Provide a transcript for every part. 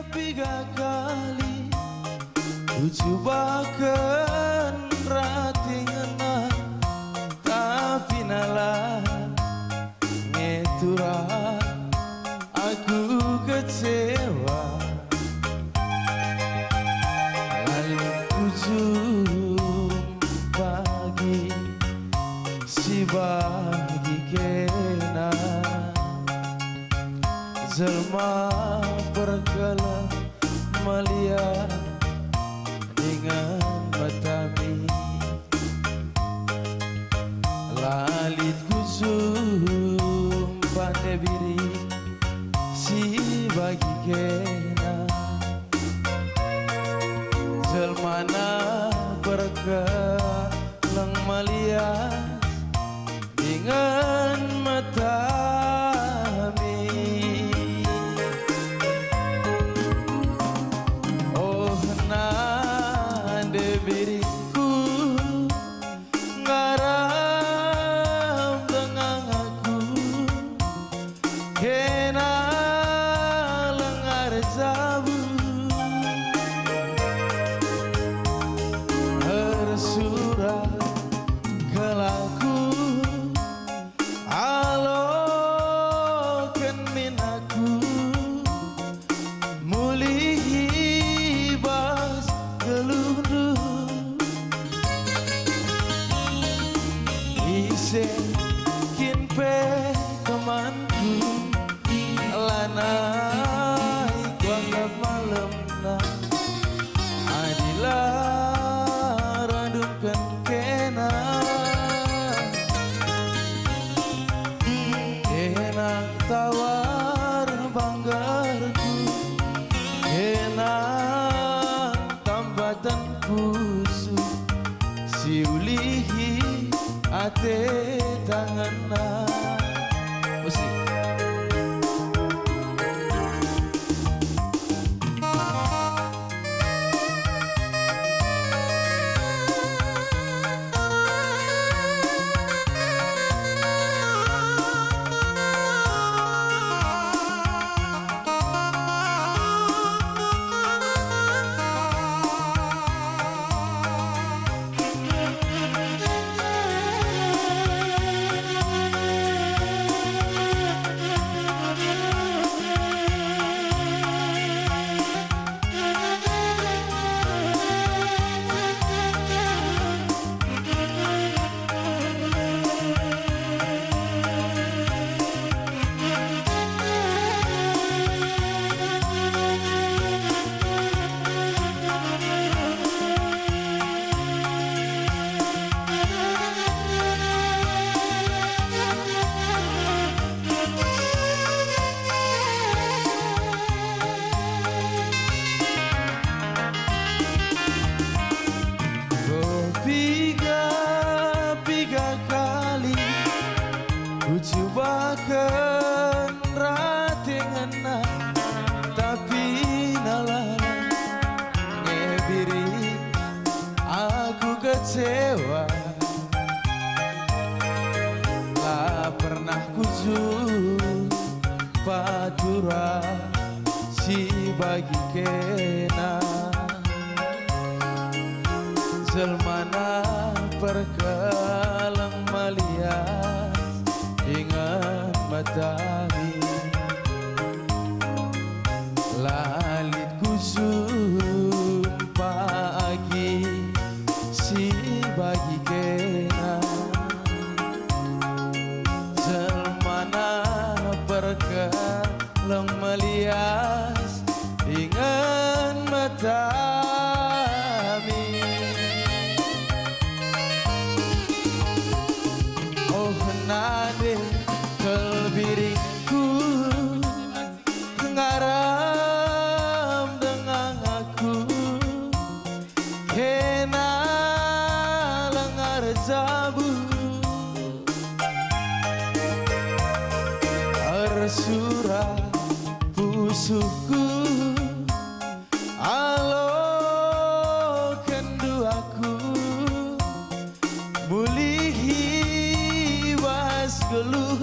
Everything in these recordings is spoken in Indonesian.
piga kali ku cobakan ratingna tapi nalah ngetura aku kecewa lalu ku jumpa lagi si bagi kena jelma berkala melihat dengan matamu lalit ku jumpa nebiri si bagi kena jelmana berkelang melihat dengan matamu. Oh nande biriku ngaram dengan aku kena lengar jabu tersurat kelaku alokan minaku mulihi bas gelundu ise kinpe temanku lanai kuanggap malam na adilah radungkan kena enak tawar banggarku enak tambatan kusu si ulihi ate tanganna musik. Tiga kali ku cobakan ratingna tapi nalah ngebiri aku kecewa lah pernah ku jumpa dura si bagi kena jelmana perkelang melihat dengan matahari lalit ku jumpa lagi si bagi kena jelmana perkelang melihat dengan matahari. Oh nade kelbiriku ngaram dengan aku kena lengar jabu tersurat pusuku alo kendu aku mulihi was geluh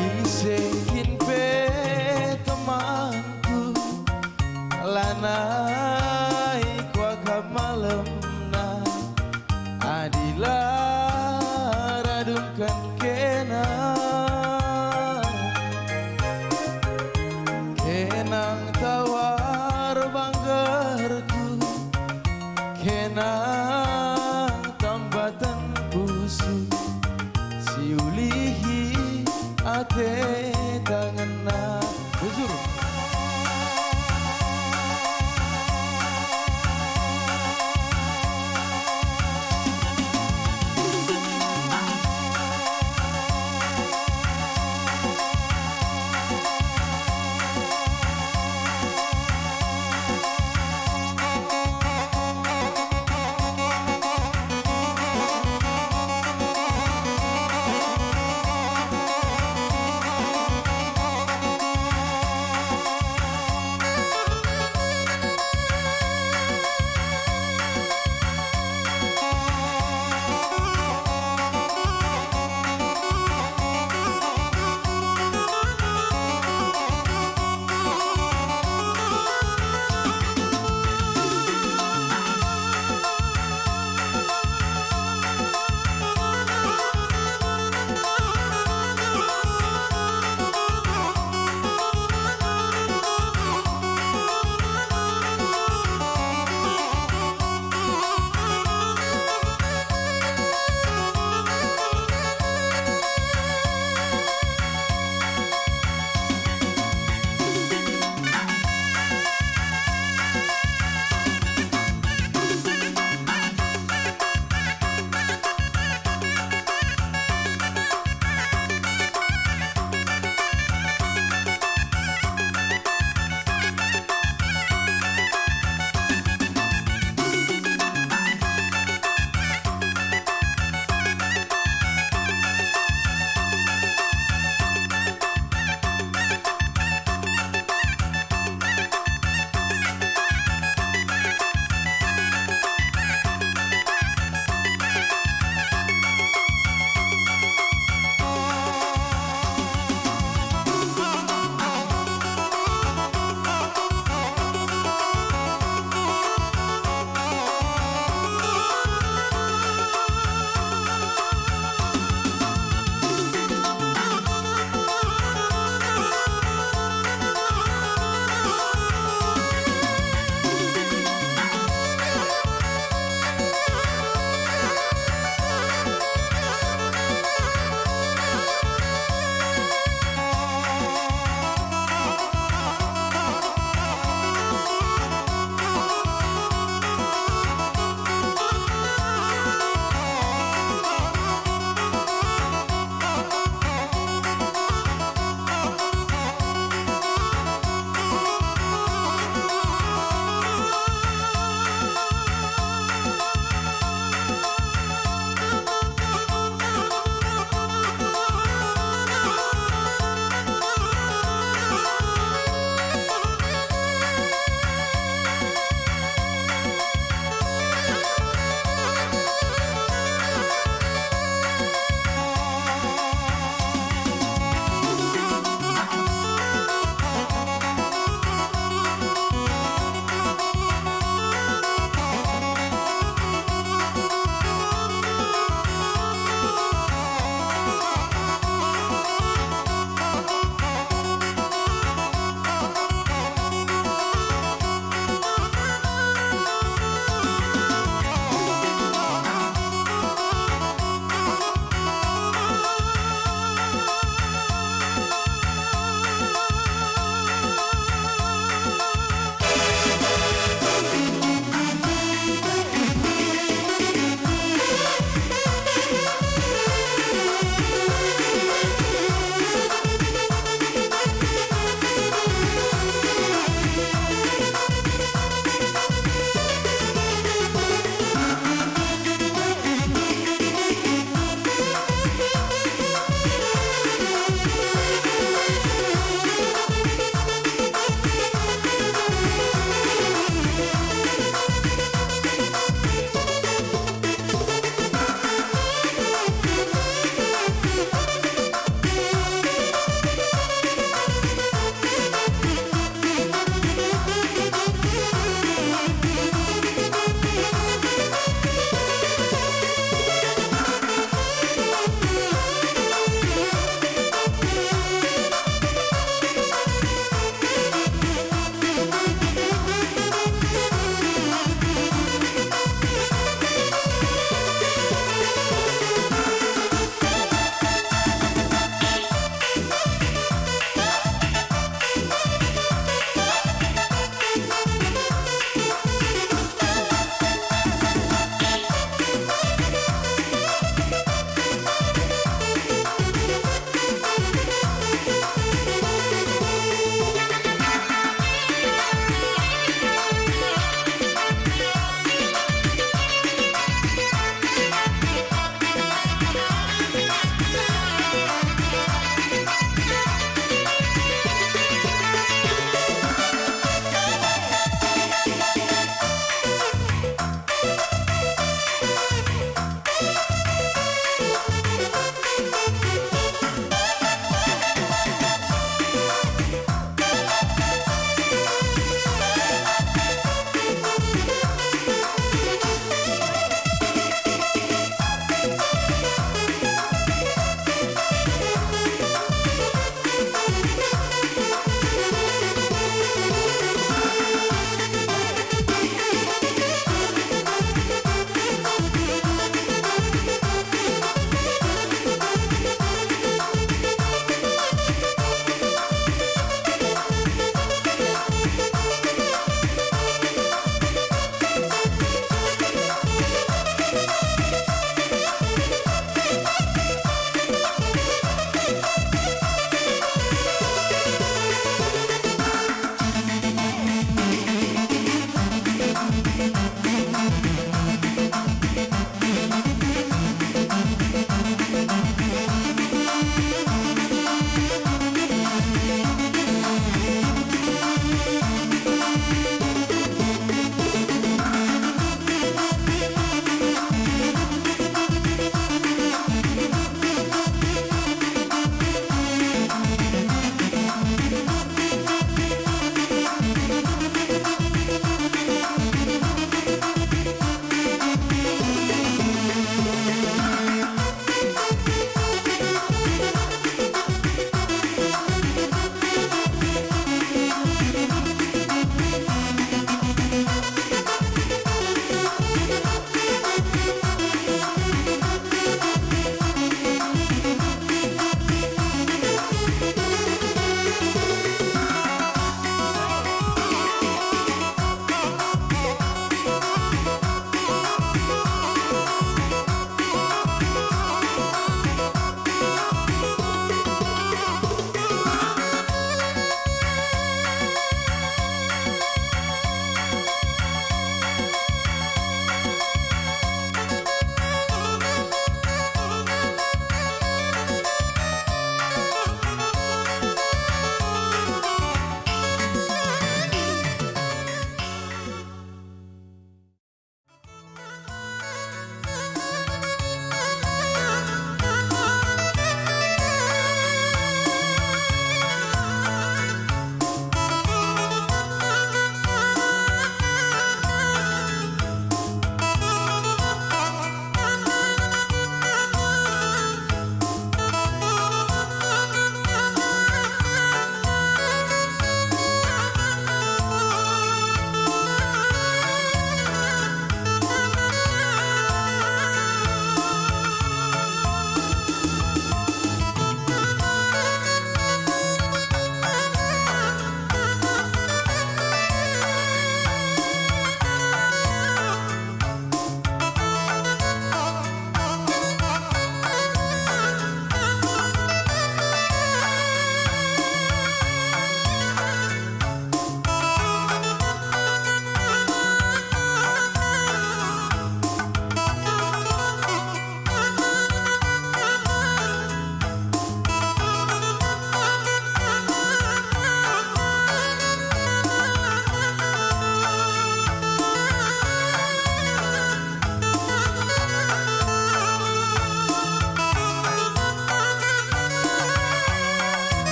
ise makan kenang tawar banggarku, kenang tambatan pusu, siulihi ate tanganna bujur.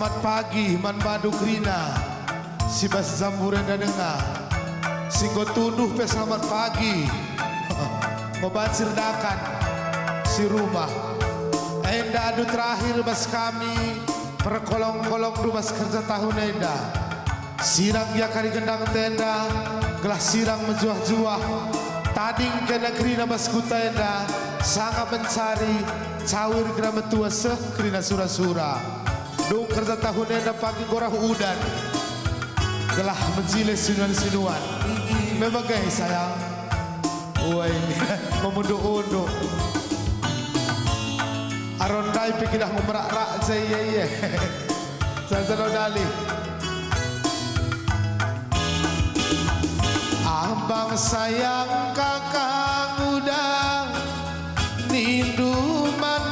Selamat pagi Man Baduk Rina, si bas zamburen dan dengar, singgo tuduh pe selamat pagi, obat sirdakan si rumah, enda adu terakhir bas kami, perkolong-kolong du bas kerja tahun enda, sirang ya kari gendang tenda, gelah sirang menjuah-juah, tading ke negeri na bas kuta enda, sangat mencari, cawir kena metua seh kerina sura-sura. Dung kerja tahun enda pagi gorah udan, gelah menjile sinuan-sinuan. Memang guys sayang, woi memunduh-unduh. Arondai pikidah memerak-rak saya. Saya dali. Abang sayang kakak muda, ninduman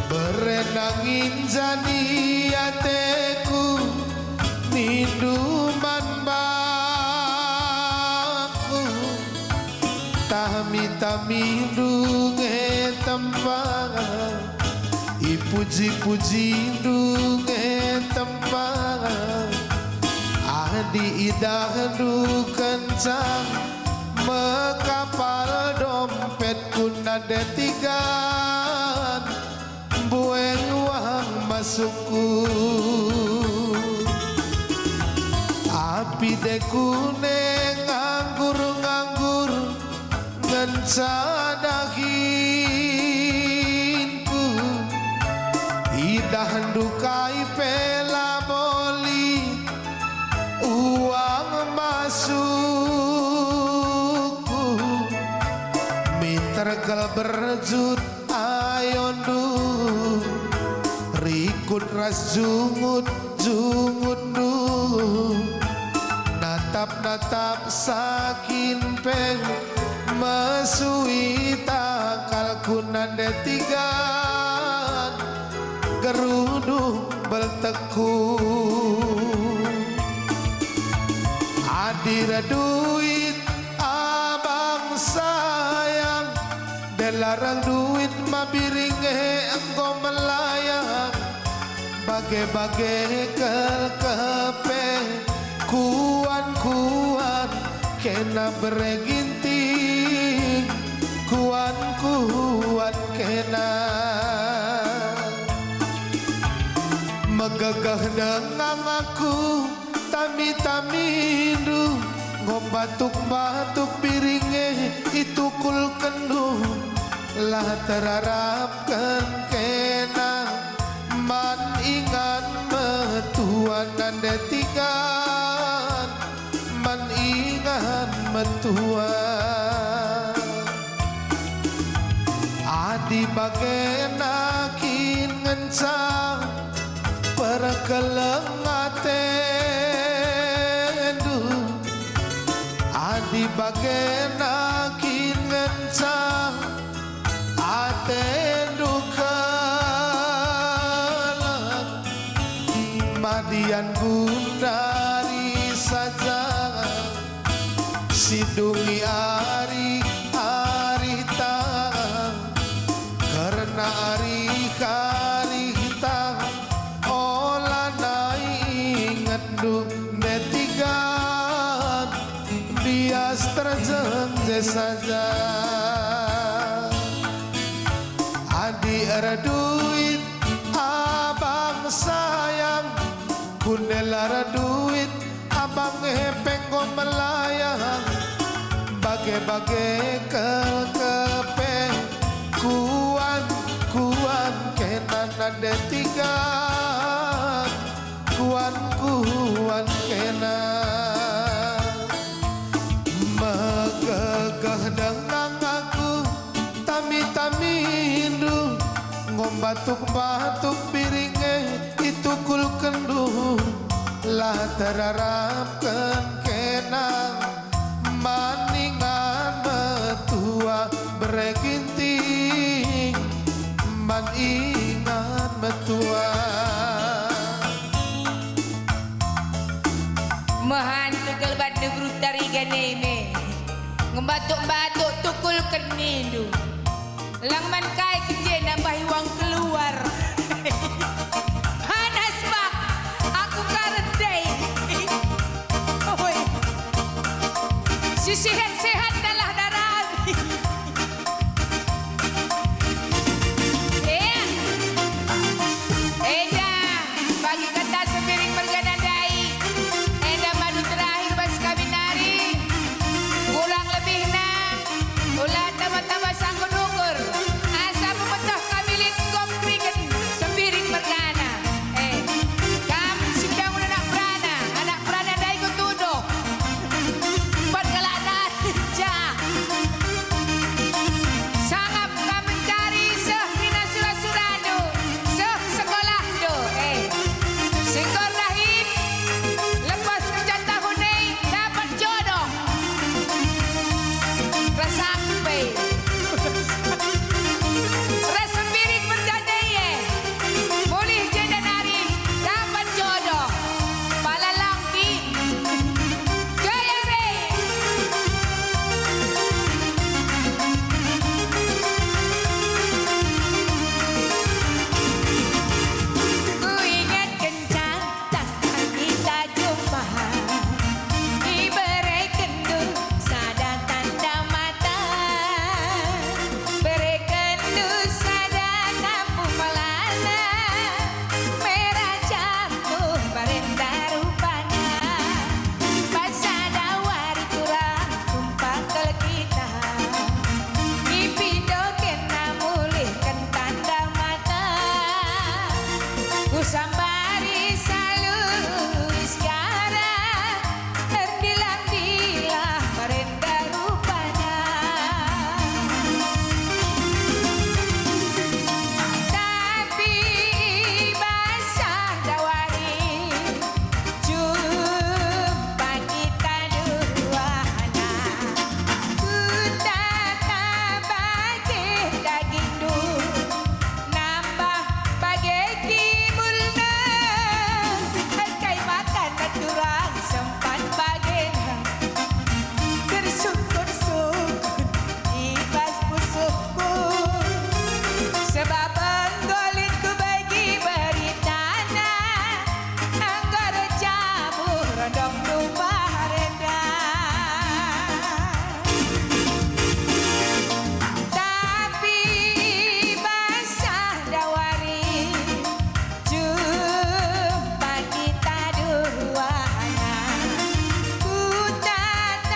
berenangin jani ateku ninduman baku tami-tami dunge tempat ipuji-puji dunge tempat adi idah du kencang mekapal dompet kuna detigan bueng uang masukku api dekune nganggur-nganggur ngencadahinku idah dukai pela boli uang masukku miterkel berjut ayondu rikut ras jungut du natap sakin peng mesui takal kunan detigan gerudu belteku adira duit abang sayang delarang duit mabiring engkau melayang bagai-bagai kepe kuan kena bereginting kuan kena megagah dengan aku tami-tamidu ngombatuk-batuk piringe itu kul kendu lah terharapkan kena man ingat metuan dan detikan man ingat metuan adi bagenakin ngencang perkelengatendu adi bagenakin ngencang atendu kelang madian gundari saja sidungi ari tang karena ari tang olah inget du netigan bias terjengje saja adi era duit abang sayang kundelara duit abang hepengko melayang bagai-bagai kepe kuan kena detigan kuan kena megagah dengan aku tami-tamindu ngombatuk-batuk piringe itu kul kendu lah terharapkan kena maningan metua bereginting man ingat metua mahan tukul badu brutari ganeme ngembatuk-batuk tukul kenindu lang man kai kenje nambahi wang keluar Si sehat-sehat dalah darah. Eda, bagi kata sembiring bergana dai. Eda madu terakhir bas kabinari. Ulang lebih nang. Ulah tambah-tambah sanggup ukur. Asa pemetah kabilin komprikan sembiring bergana. Kam sidang anak prana dai ku tuduh. Pergeladan jah. Sangap ka mencari seh mina suradu, seh sekolah do. Singgor dahit lepas kerja tahun ini dapat jodoh. Rasampai. Rasa birik berjadai boleh jadi nari dapat jodoh. Pala langki. Jaya re. Ku ingat kencang takkan kita jumpa. Diberi kendur sada tanda mata. Beri kendur sada kampung Malana. Merah jatuh barenda rupanya. Pasada wari kurang sumpah ke kita. Ipindo kena mulihkan tanda mata. Ku sambari salus sekarang terdilam-dilam merenda rupanya. Tapi basah dawari jumpa kita duana. Ku tak bagi daging dulu nambah bagai kimulna. Kai makan naturang sempat bagena. Tersukun-sukun ibas pusukku. Sebab enggolitku bagi beritana. Anggar jamu rodong rumah rendah. Tapi basah dawari jumpa kita duana. Ku tak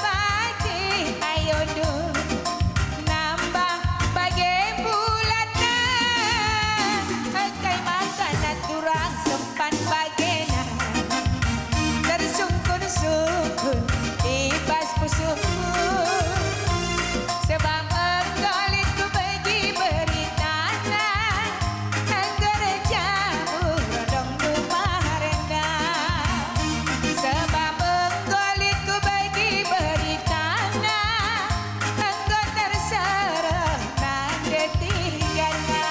bagi ayo du nambah bagai bulana. Kai makan naturang sempat bagena. Tersungkun-sungkun ibas pusukku. Sebab enggolitku bagi beritana. Anggar jamu rodong rumah rendah. Sebab enggolitku bagi beritana. Anggar terserah nande tigana.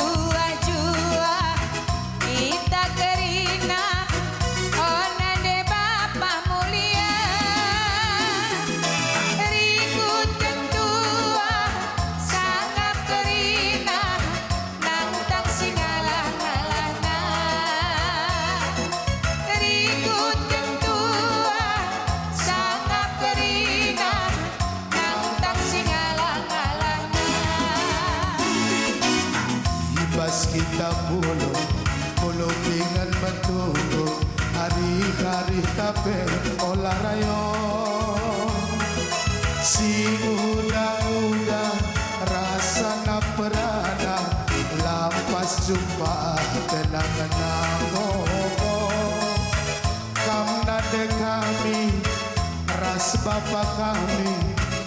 Menjua-jua kita kerina. Onande bapa mulia. Rikut kentua sangat kerina. Nantang singalah-ngalana. Rikut kentua sangat kerina. Nantang singalah-ngalana. Ibas kita bulu pingan menunggu hari-hari tape olah rayo. Si uda-uda rasa na perada lampas jumpa tenangan namo. Kamna de kami ras bapa kami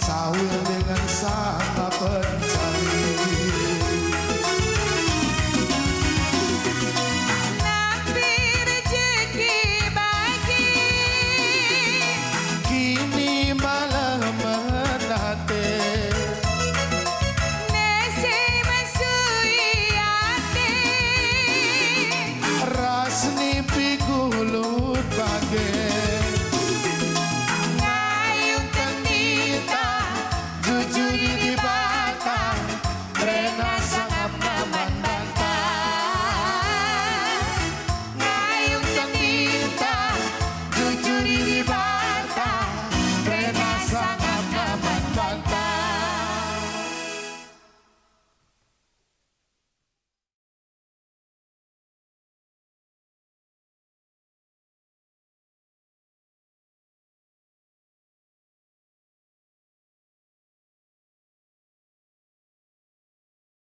sahur dengan sama pencari. Nabi rezeki bagi ge